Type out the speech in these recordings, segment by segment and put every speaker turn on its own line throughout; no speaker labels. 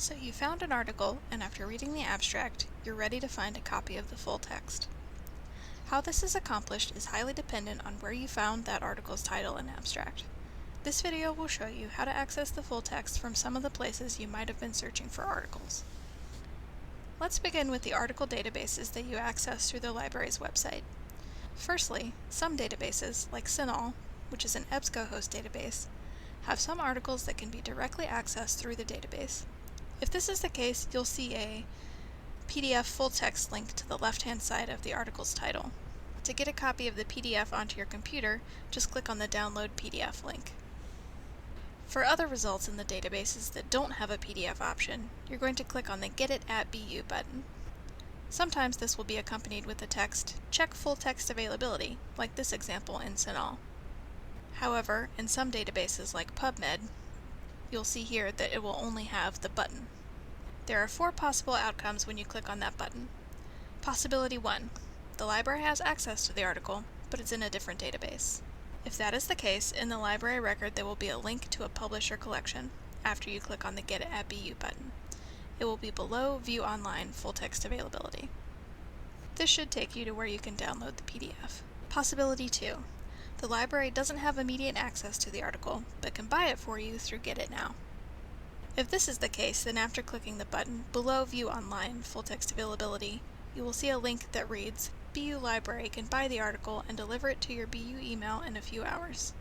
So you found an article, and after reading the abstract, you're ready to find a copy of the full text. How this is accomplished is highly dependent on where you found that article's title and abstract. This video will show you how to access the full text from some of the places you might have been searching for articles. Let's begin with the article databases that you access through the library's website. Firstly, some databases, like CINAHL, which is an EBSCOhost database, have some articles that can be directly accessed through the database. If this is the case, you'll see a PDF full text link to the left-hand side of the article's title. To get a copy of the PDF onto your computer, just click on the Download PDF link. For other results in the databases that don't have a PDF option, you're going to click on the Get It at BU button. Sometimes this will be accompanied with the text, Check Full Text Availability, like this example in CINAHL. However, in some databases like PubMed, you'll see here that it will only have the button. There are 4 possible outcomes when you click on that button. Possibility 1. The library has access to the article, but it's in a different database. If that is the case, in the library record there will be a link to a publisher collection after you click on the Get It at BU button. It will be below View Online Full Text Availability. This should take you to where you can download the PDF. Possibility 2. The library doesn't have immediate access to the article, but can buy it for you through Get It Now. If this is the case, then after clicking the button below View Online Full Text Availability, you will see a link that reads, BU Library can buy the article and deliver it to your BU email in a few hours.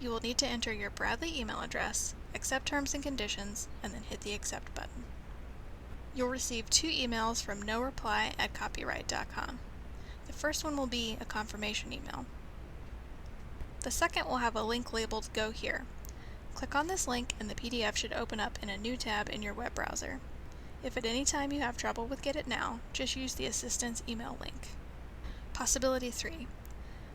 You will need to enter your Bradley email address, accept terms and conditions, and then hit the Accept button. You'll receive 2 emails from noreply@copyright.com. The first one will be a confirmation email. The second will have a link labeled Go Here. Click on this link and the PDF should open up in a new tab in your web browser. If at any time you have trouble with Get It Now, just use the assistant's email link. Possibility 3.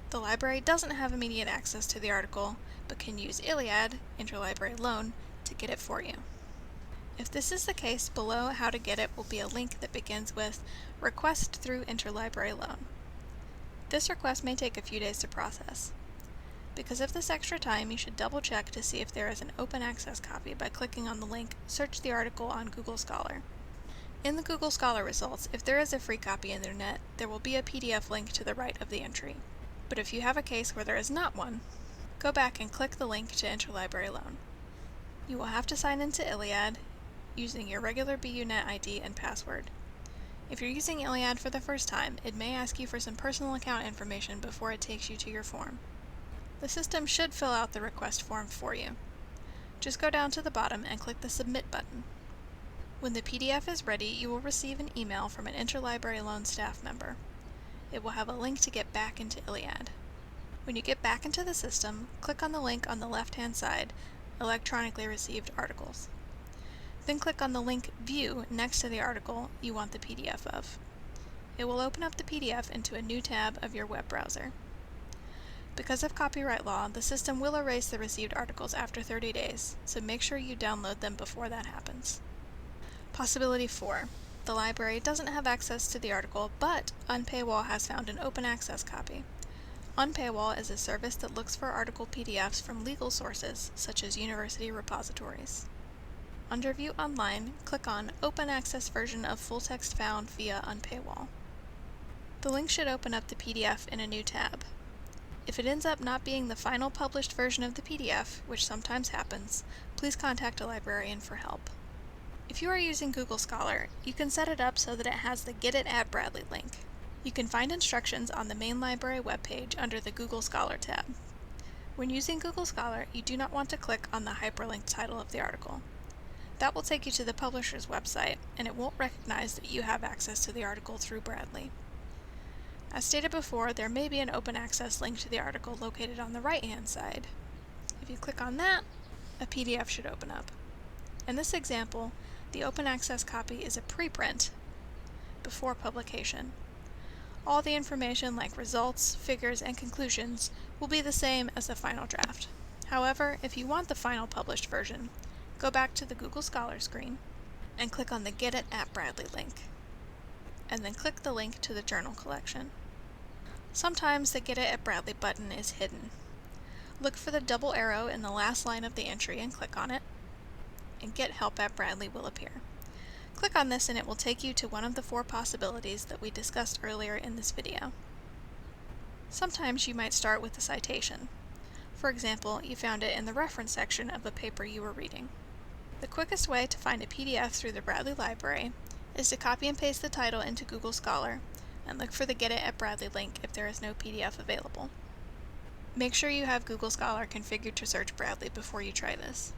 The library doesn't have immediate access to the article, but can use ILLiad, Interlibrary Loan, to get it for you. If this is the case, below How to Get It will be a link that begins with Request through Interlibrary Loan. This request may take a few days to process. Because of this extra time, you should double check to see if there is an open access copy by clicking on the link Search the article on Google Scholar. In the Google Scholar results, if there is a free copy in their net, there will be a PDF link to the right of the entry. But if you have a case where there is not one, go back and click the link to Interlibrary Loan. You will have to sign into ILLiad using your regular BUNet ID and password. If you're using ILLiad for the first time, it may ask you for some personal account information before it takes you to your form. The system should fill out the request form for you. Just go down to the bottom and click the Submit button. When the PDF is ready, you will receive an email from an Interlibrary Loan staff member. It will have a link to get back into ILLiad. When you get back into the system, click on the link on the left-hand side, Electronically Received Articles. Then click on the link View next to the article you want the PDF of. It will open up the PDF into a new tab of your web browser. Because of copyright law, the system will erase the received articles after 30 days, so make sure you download them before that happens. Possibility 4. The library doesn't have access to the article, but Unpaywall has found an open access copy. Unpaywall is a service that looks for article PDFs from legal sources, such as university repositories. Under View Online, click on Open Access Version of Full Text Found via Unpaywall. The link should open up the PDF in a new tab. If it ends up not being the final published version of the PDF, which sometimes happens, please contact a librarian for help. If you are using Google Scholar, you can set it up so that it has the Get It at Bradley link. You can find instructions on the main library webpage under the Google Scholar tab. When using Google Scholar, you do not want to click on the hyperlinked title of the article. That will take you to the publisher's website, and it won't recognize that you have access to the article through Bradley. As stated before, there may be an open access link to the article located on the right-hand side. If you click on that, a PDF should open up. In this example, the open access copy is a preprint before publication. All the information like results, figures, and conclusions will be the same as the final draft. However, if you want the final published version, go back to the Google Scholar screen and click on the Get It at Bradley link, and then click the link to the journal collection. Sometimes the Get It at Bradley button is hidden. Look for the double arrow in the last line of the entry and click on it, and Get Help at Bradley will appear. Click on this and it will take you to one of the 4 possibilities that we discussed earlier in this video. Sometimes you might start with a citation. For example, you found it in the reference section of a paper you were reading. The quickest way to find a PDF through the Bradley Library is to copy and paste the title into Google Scholar and look for the Get It at Bradley link if there is no PDF available. Make sure you have Google Scholar configured to search Bradley before you try this.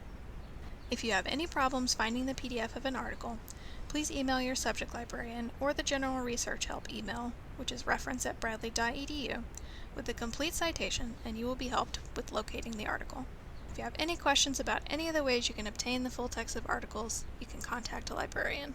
If you have any problems finding the PDF of an article, please email your subject librarian or the General Research Help email, which is reference@bradley.edu, with a complete citation, and you will be helped with locating the article. If you have any questions about any of the ways you can obtain the full text of articles, you can contact a librarian.